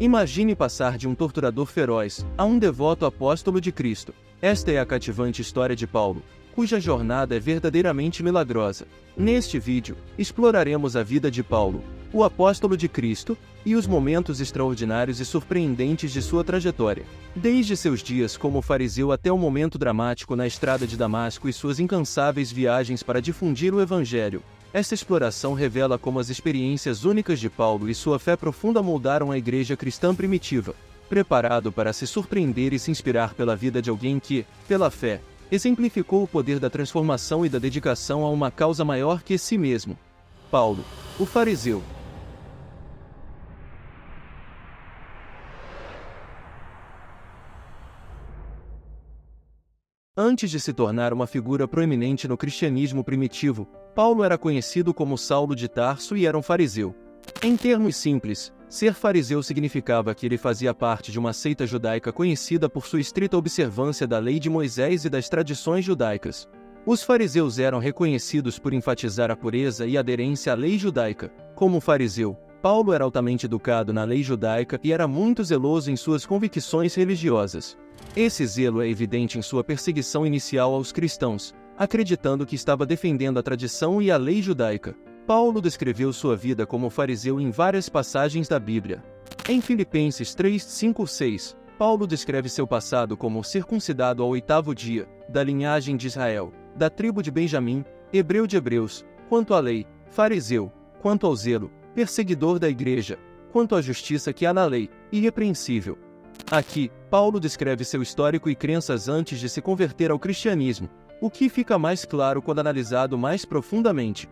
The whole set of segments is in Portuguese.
Imagine passar de um torturador feroz a um devoto apóstolo de Cristo. Esta é a cativante história de Paulo, cuja jornada é verdadeiramente milagrosa. Neste vídeo, exploraremos a vida de Paulo, o apóstolo de Cristo, e os momentos extraordinários e surpreendentes de sua trajetória. Desde seus dias como fariseu até o momento dramático na estrada de Damasco e suas incansáveis viagens para difundir o Evangelho. Esta exploração revela como as experiências únicas de Paulo e sua fé profunda moldaram a igreja cristã primitiva, preparado para se surpreender e se inspirar pela vida de alguém que, pela fé, exemplificou o poder da transformação e da dedicação a uma causa maior que si mesmo. Paulo, o fariseu. Antes de se tornar uma figura proeminente no cristianismo primitivo, Paulo era conhecido como Saulo de Tarso e era um fariseu. Em termos simples, ser fariseu significava que ele fazia parte de uma seita judaica conhecida por sua estrita observância da lei de Moisés e das tradições judaicas. Os fariseus eram reconhecidos por enfatizar a pureza e aderência à lei judaica. Como fariseu, Paulo era altamente educado na lei judaica e era muito zeloso em suas convicções religiosas. Esse zelo é evidente em sua perseguição inicial aos cristãos, acreditando que estava defendendo a tradição e a lei judaica. Paulo descreveu sua vida como fariseu em várias passagens da Bíblia. Em Filipenses 3, 5, 6, Paulo descreve seu passado como circuncidado ao 8º dia, da linhagem de Israel, da tribo de Benjamim, hebreu de hebreus, quanto à lei, fariseu, quanto ao zelo, perseguidor da igreja, quanto à justiça que há na lei, irrepreensível. Aqui, Paulo descreve seu histórico e crenças antes de se converter ao cristianismo, o que fica mais claro quando analisado mais profundamente.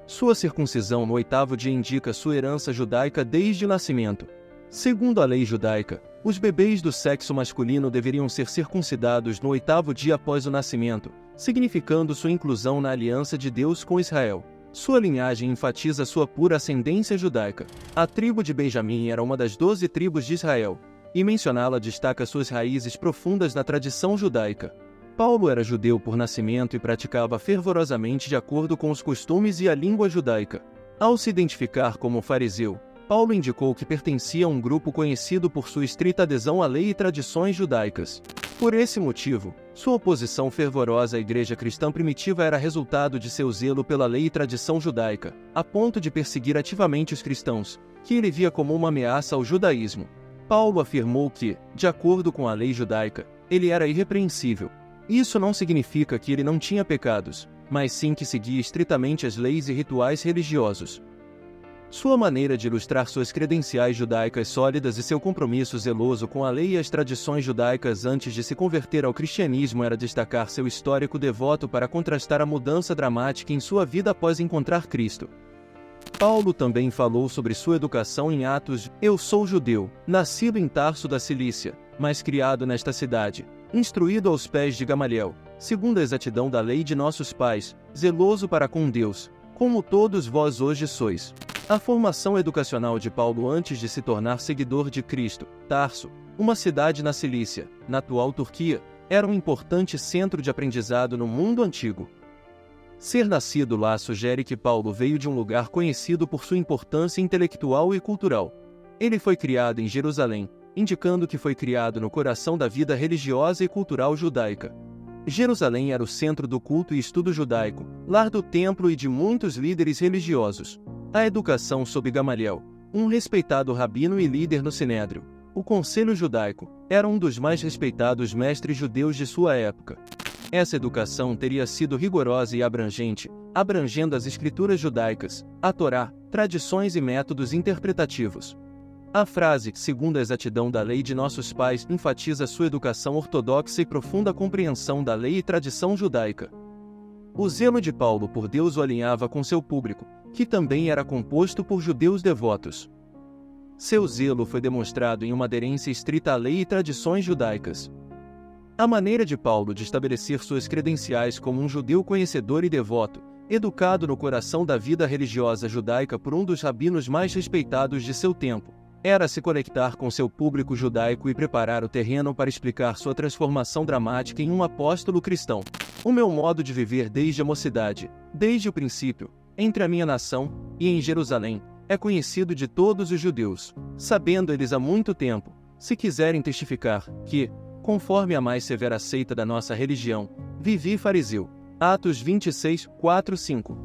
Sua circuncisão no 8º dia indica sua herança judaica desde o nascimento. Segundo a lei judaica, os bebês do sexo masculino deveriam ser circuncidados no 8º dia após o nascimento, significando sua inclusão na aliança de Deus com Israel. Sua linhagem enfatiza sua pura ascendência judaica. A tribo de Benjamim era uma das 12 tribos de Israel, e mencioná-la destaca suas raízes profundas na tradição judaica. Paulo era judeu por nascimento e praticava fervorosamente de acordo com os costumes e a língua judaica. Ao se identificar como fariseu, Paulo indicou que pertencia a um grupo conhecido por sua estrita adesão à lei e tradições judaicas. Por esse motivo, sua oposição fervorosa à igreja cristã primitiva era resultado de seu zelo pela lei e tradição judaica, a ponto de perseguir ativamente os cristãos, que ele via como uma ameaça ao judaísmo. Paulo afirmou que, de acordo com a lei judaica, ele era irrepreensível. Isso não significa que ele não tinha pecados, mas sim que seguia estritamente as leis e rituais religiosos. Sua maneira de ilustrar suas credenciais judaicas sólidas e seu compromisso zeloso com a lei e as tradições judaicas antes de se converter ao cristianismo era destacar seu histórico devoto para contrastar a mudança dramática em sua vida após encontrar Cristo. Paulo também falou sobre sua educação em Atos. Eu sou judeu, nascido em Tarso da Cilícia, mas criado nesta cidade, instruído aos pés de Gamaliel, segundo a exatidão da lei de nossos pais, zeloso para com Deus, como todos vós hoje sois. A formação educacional de Paulo antes de se tornar seguidor de Cristo. Tarso, uma cidade na Cilícia, na atual Turquia, era um importante centro de aprendizado no mundo antigo. Ser nascido lá sugere que Paulo veio de um lugar conhecido por sua importância intelectual e cultural. Ele foi criado em Jerusalém, indicando que foi criado no coração da vida religiosa e cultural judaica. Jerusalém era o centro do culto e estudo judaico, lar do templo e de muitos líderes religiosos. A educação sob Gamaliel, um respeitado rabino e líder no Sinédrio, o Conselho Judaico, era um dos mais respeitados mestres judeus de sua época. Essa educação teria sido rigorosa e abrangente, abrangendo as escrituras judaicas, a Torá, tradições e métodos interpretativos. A frase, segundo a exatidão da lei de nossos pais, enfatiza sua educação ortodoxa e profunda compreensão da lei e tradição judaica. O zelo de Paulo por Deus o alinhava com seu público, que também era composto por judeus devotos. Seu zelo foi demonstrado em uma aderência estrita à lei e tradições judaicas. A maneira de Paulo de estabelecer suas credenciais como um judeu conhecedor e devoto, educado no coração da vida religiosa judaica por um dos rabinos mais respeitados de seu tempo, era se conectar com seu público judaico e preparar o terreno para explicar sua transformação dramática em um apóstolo cristão. O meu modo de viver desde a mocidade, desde o princípio, entre a minha nação e em Jerusalém, é conhecido de todos os judeus, sabendo eles há muito tempo, se quiserem testificar, que, conforme a mais severa seita da nossa religião, vivi fariseu. Atos 26, 4, 5.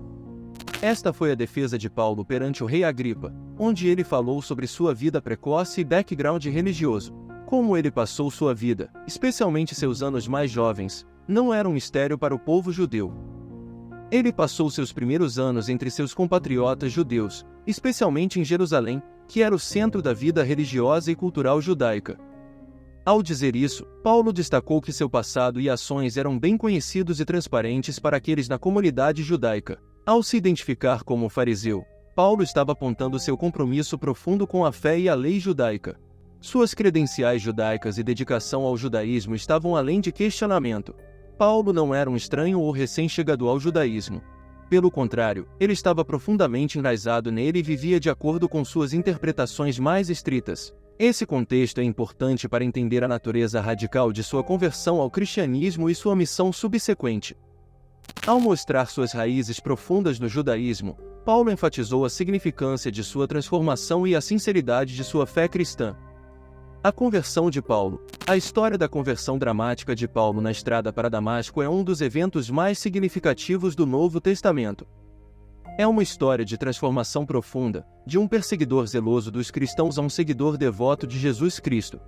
Esta foi a defesa de Paulo perante o rei Agripa, onde ele falou sobre sua vida precoce e background religioso. Como ele passou sua vida, especialmente seus anos mais jovens, não era um mistério para o povo judeu. Ele passou seus primeiros anos entre seus compatriotas judeus, especialmente em Jerusalém, que era o centro da vida religiosa e cultural judaica. Ao dizer isso, Paulo destacou que seu passado e ações eram bem conhecidos e transparentes para aqueles na comunidade judaica. Ao se identificar como fariseu, Paulo estava apontando seu compromisso profundo com a fé e a lei judaica. Suas credenciais judaicas e dedicação ao judaísmo estavam além de questionamento. Paulo não era um estranho ou recém-chegado ao judaísmo. Pelo contrário, ele estava profundamente enraizado nele e vivia de acordo com suas interpretações mais estritas. Esse contexto é importante para entender a natureza radical de sua conversão ao cristianismo e sua missão subsequente. Ao mostrar suas raízes profundas no judaísmo, Paulo enfatizou a significância de sua transformação e a sinceridade de sua fé cristã. A conversão de Paulo. A história da conversão dramática de Paulo na estrada para Damasco é um dos eventos mais significativos do Novo Testamento. É uma história de transformação profunda, de um perseguidor zeloso dos cristãos a um seguidor devoto de Jesus Cristo.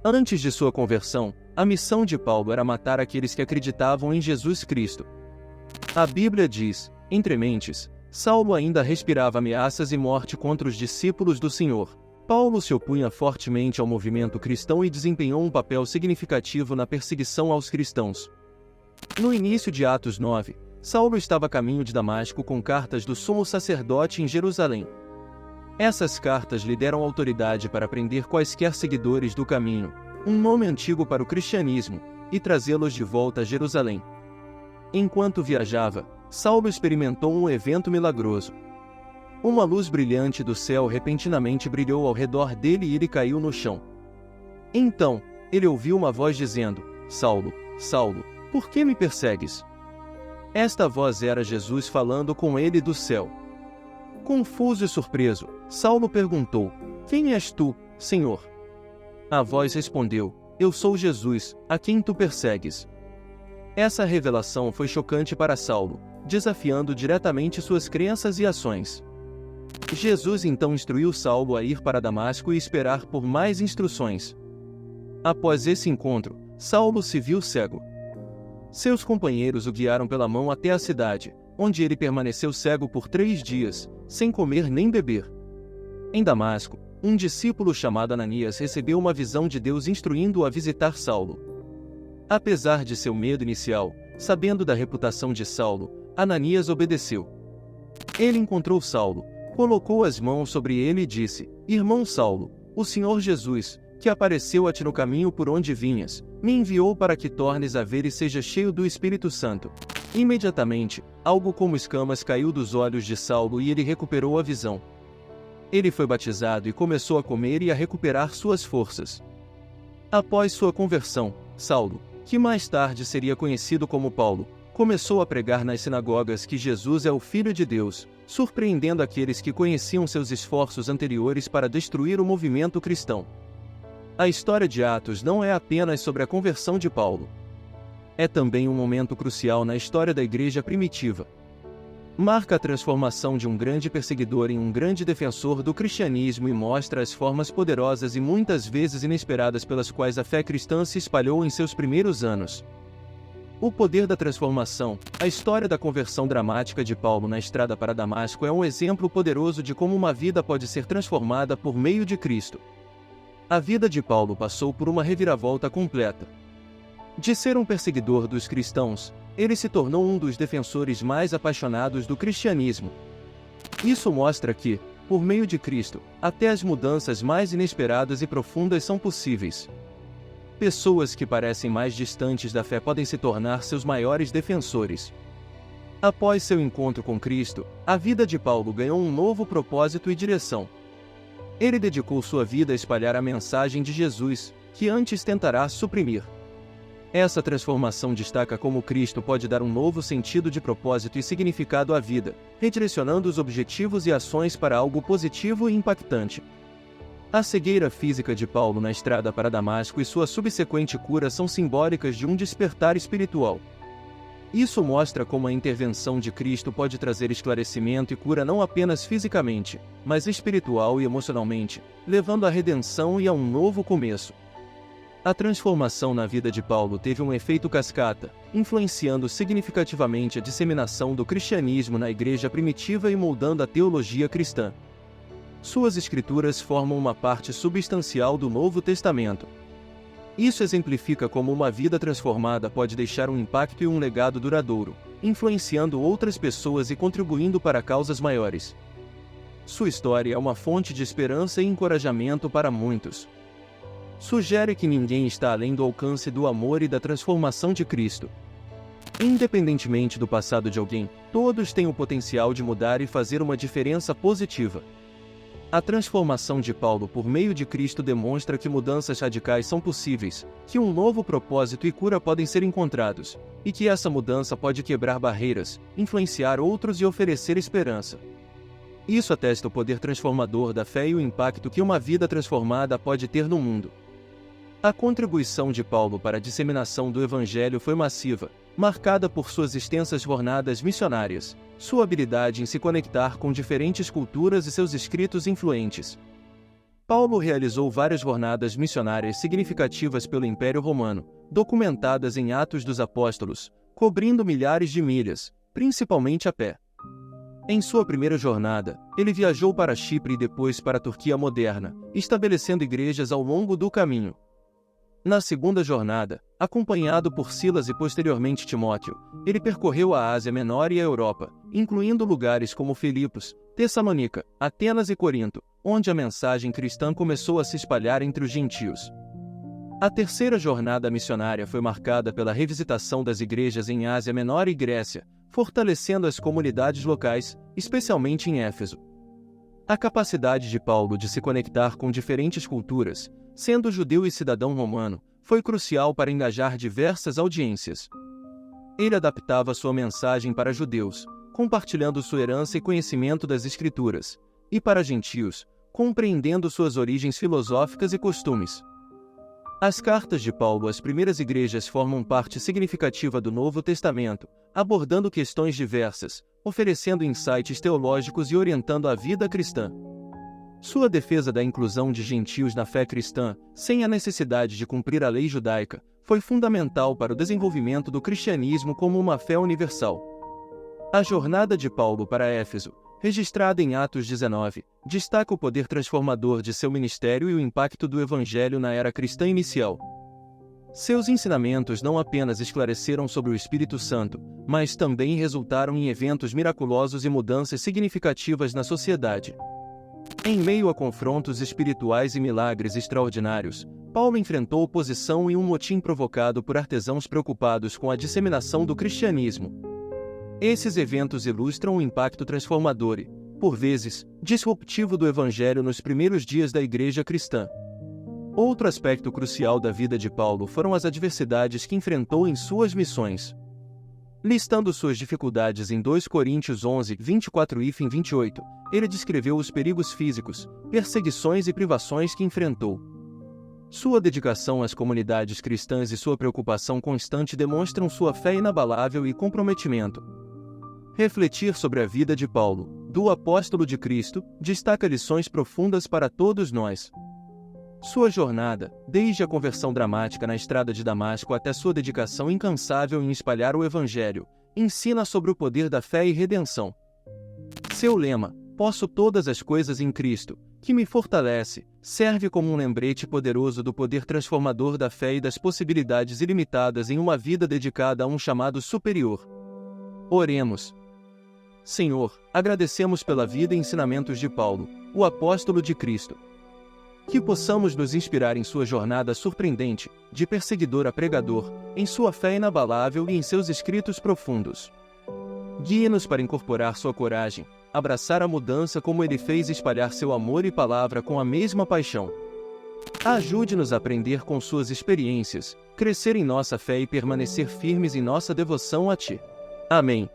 Antes de sua conversão, a missão de Paulo era matar aqueles que acreditavam em Jesus Cristo. A Bíblia diz, entre mentes, Saulo ainda respirava ameaças e morte contra os discípulos do Senhor. Paulo se opunha fortemente ao movimento cristão e desempenhou um papel significativo na perseguição aos cristãos. No início de Atos 9, Saulo estava a caminho de Damasco com cartas do sumo sacerdote em Jerusalém. Essas cartas lhe deram autoridade para prender quaisquer seguidores do caminho, um nome antigo para o cristianismo, e trazê-los de volta a Jerusalém. Enquanto viajava, Saulo experimentou um evento milagroso. Uma luz brilhante do céu repentinamente brilhou ao redor dele e ele caiu no chão. Então, ele ouviu uma voz dizendo: Saulo, Saulo, por que me persegues? Esta voz era Jesus falando com ele do céu. Confuso e surpreso, Saulo perguntou: Quem és tu, Senhor? A voz respondeu: Eu sou Jesus, a quem tu persegues. Essa revelação foi chocante para Saulo, desafiando diretamente suas crenças e ações. Jesus então instruiu Saulo a ir para Damasco e esperar por mais instruções. Após esse encontro, Saulo se viu cego. Seus companheiros o guiaram pela mão até a cidade, onde ele permaneceu cego por 3 dias, sem comer nem beber. Em Damasco, um discípulo chamado Ananias recebeu uma visão de Deus instruindo-o a visitar Saulo. Apesar de seu medo inicial, sabendo da reputação de Saulo, Ananias obedeceu. Ele encontrou Saulo, colocou as mãos sobre ele e disse: Irmão Saulo, o Senhor Jesus, que apareceu a ti no caminho por onde vinhas, me enviou para que tornes a ver e seja cheio do Espírito Santo. Imediatamente, algo como escamas caiu dos olhos de Saulo e ele recuperou a visão. Ele foi batizado e começou a comer e a recuperar suas forças. Após sua conversão, Saulo, que mais tarde seria conhecido como Paulo, começou a pregar nas sinagogas que Jesus é o Filho de Deus, surpreendendo aqueles que conheciam seus esforços anteriores para destruir o movimento cristão. A história de Atos não é apenas sobre a conversão de Paulo. É também um momento crucial na história da igreja primitiva. Marca a transformação de um grande perseguidor em um grande defensor do cristianismo e mostra as formas poderosas e muitas vezes inesperadas pelas quais a fé cristã se espalhou em seus primeiros anos. O poder da transformação. A história da conversão dramática de Paulo na estrada para Damasco é um exemplo poderoso de como uma vida pode ser transformada por meio de Cristo. A vida de Paulo passou por uma reviravolta completa. De ser um perseguidor dos cristãos, ele se tornou um dos defensores mais apaixonados do cristianismo. Isso mostra que, por meio de Cristo, até as mudanças mais inesperadas e profundas são possíveis. Pessoas que parecem mais distantes da fé podem se tornar seus maiores defensores. Após seu encontro com Cristo, a vida de Paulo ganhou um novo propósito e direção. Ele dedicou sua vida a espalhar a mensagem de Jesus, que antes tentará suprimir. Essa transformação destaca como Cristo pode dar um novo sentido de propósito e significado à vida, redirecionando os objetivos e ações para algo positivo e impactante. A cegueira física de Paulo na estrada para Damasco e sua subsequente cura são simbólicas de um despertar espiritual. Isso mostra como a intervenção de Cristo pode trazer esclarecimento e cura não apenas fisicamente, mas espiritual e emocionalmente, levando à redenção e a um novo começo. A transformação na vida de Paulo teve um efeito cascata, influenciando significativamente a disseminação do cristianismo na igreja primitiva e moldando a teologia cristã. Suas escrituras formam uma parte substancial do Novo Testamento. Isso exemplifica como uma vida transformada pode deixar um impacto e um legado duradouro, influenciando outras pessoas e contribuindo para causas maiores. Sua história é uma fonte de esperança e encorajamento para muitos. Sugere que ninguém está além do alcance do amor e da transformação de Cristo. Independentemente do passado de alguém, todos têm o potencial de mudar e fazer uma diferença positiva. A transformação de Paulo por meio de Cristo demonstra que mudanças radicais são possíveis, que um novo propósito e cura podem ser encontrados, e que essa mudança pode quebrar barreiras, influenciar outros e oferecer esperança. Isso atesta o poder transformador da fé e o impacto que uma vida transformada pode ter no mundo. A contribuição de Paulo para a disseminação do Evangelho foi massiva, marcada por suas extensas jornadas missionárias, sua habilidade em se conectar com diferentes culturas e seus escritos influentes. Paulo realizou várias jornadas missionárias significativas pelo Império Romano, documentadas em Atos dos Apóstolos, cobrindo milhares de milhas, principalmente a pé. Em sua primeira jornada, ele viajou para Chipre e depois para a Turquia moderna, estabelecendo igrejas ao longo do caminho. Na segunda jornada, acompanhado por Silas e posteriormente Timóteo, ele percorreu a Ásia Menor e a Europa, incluindo lugares como Filipos, Tessalônica, Atenas e Corinto, onde a mensagem cristã começou a se espalhar entre os gentios. A terceira jornada missionária foi marcada pela revisitação das igrejas em Ásia Menor e Grécia, fortalecendo as comunidades locais, especialmente em Éfeso. A capacidade de Paulo de se conectar com diferentes culturas, sendo judeu e cidadão romano, foi crucial para engajar diversas audiências. Ele adaptava sua mensagem para judeus, compartilhando sua herança e conhecimento das Escrituras, e para gentios, compreendendo suas origens filosóficas e costumes. As cartas de Paulo às primeiras igrejas formam parte significativa do Novo Testamento, abordando questões diversas, oferecendo insights teológicos e orientando a vida cristã. Sua defesa da inclusão de gentios na fé cristã, sem a necessidade de cumprir a lei judaica, foi fundamental para o desenvolvimento do cristianismo como uma fé universal. A jornada de Paulo para Éfeso, registrada em Atos 19, destaca o poder transformador de seu ministério e o impacto do Evangelho na era cristã inicial. Seus ensinamentos não apenas esclareceram sobre o Espírito Santo, mas também resultaram em eventos miraculosos e mudanças significativas na sociedade. Em meio a confrontos espirituais e milagres extraordinários, Paulo enfrentou oposição e um motim provocado por artesãos preocupados com a disseminação do cristianismo. Esses eventos ilustram o impacto transformador e, por vezes, disruptivo do Evangelho nos primeiros dias da Igreja cristã. Outro aspecto crucial da vida de Paulo foram as adversidades que enfrentou em suas missões. Listando suas dificuldades em 2 Coríntios 11, 24 e 28, ele descreveu os perigos físicos, perseguições e privações que enfrentou. Sua dedicação às comunidades cristãs e sua preocupação constante demonstram sua fé inabalável e comprometimento. Refletir sobre a vida de Paulo, do apóstolo de Cristo, destaca lições profundas para todos nós. Sua jornada, desde a conversão dramática na estrada de Damasco até sua dedicação incansável em espalhar o Evangelho, ensina sobre o poder da fé e redenção. Seu lema, "Posso todas as coisas em Cristo, que me fortalece", serve como um lembrete poderoso do poder transformador da fé e das possibilidades ilimitadas em uma vida dedicada a um chamado superior. Oremos. Senhor, agradecemos pela vida e ensinamentos de Paulo, o apóstolo de Cristo. Que possamos nos inspirar em sua jornada surpreendente, de perseguidor a pregador, em sua fé inabalável e em seus escritos profundos. Guie-nos para incorporar sua coragem, abraçar a mudança como ele fez e espalhar seu amor e palavra com a mesma paixão. Ajude-nos a aprender com suas experiências, crescer em nossa fé e permanecer firmes em nossa devoção a Ti. Amém.